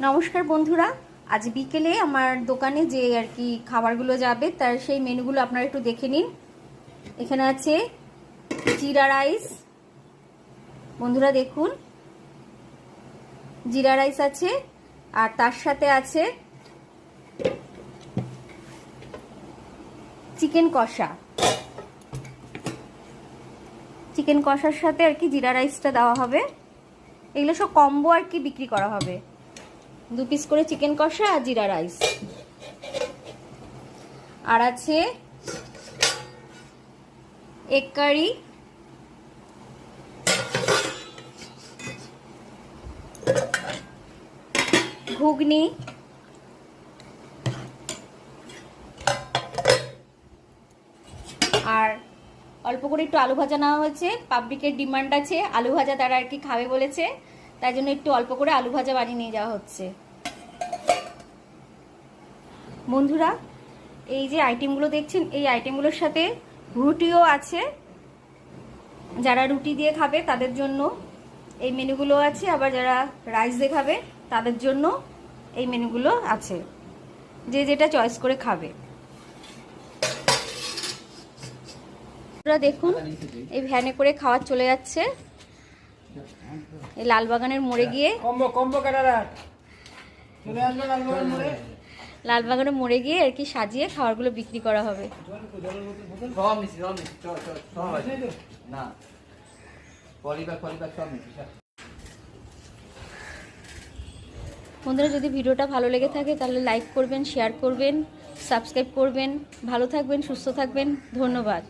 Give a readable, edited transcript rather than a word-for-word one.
নমস্কার বন্ধুরা, আজ বিকেলে আমার দোকানে যে আর কি খাবারগুলো যাবে তার সেই মেনুগুলো আপনারা একটু দেখে নিন। এখানে আছে জিরা রাইস, বন্ধুরা দেখুন জিরা রাইস আছে, আর তার সাথে আছে চিকেন কষা। চিকেন কষার সাথে আর কি জিরা রাইসটা দেওয়া হবে। এগুলো সব কম্বো আর কি বিক্রি করা হবে, 2 পিস করে চিকেন কষা আর জিরা রাইস। আর আছে এগ কারি, ঘুগনি, আর অল্প করে একটু আলু ভাজা নেওয়া হয়েছে। পাবলিকের ডিমান্ড আছে আলু ভাজা, তারা আর কি খাবে বলেছে, তাই জন্য একটু অল্প করে আলু ভাজা বানিয়ে নিয়ে যাওয়া হচ্ছে। বন্ধুরা, এই যে আইটেমগুলো দেখছেন, এই আইটেমগুলোর সাথে রুটিও আছে। যারা রুটি দিয়ে খাবে তাদের জন্য এই মেনুগুলো আছে, আবার যারা রাইস দিয়ে খাবে তাদের জন্য এই মেনুগুলো আছে, যে যেটা চয়েস করে খাবে। দেখুন এই ভ্যানে করে খাওয়ার চলে যাচ্ছে এই লালবাগানের মোড়ে গিয়ে। লালবাগানের মোড়ে গিয়ে আর কি সাজিয়ে খাবারগুলো বিক্রি করা হবে। বন্ধুরা, যদি ভিডিওটা ভালো লেগে থাকে তাহলে লাইক করবেন, শেয়ার করবেন, সাবস্ক্রাইব করবেন। ভালো থাকবেন, সুস্থ থাকবেন, ধন্যবাদ।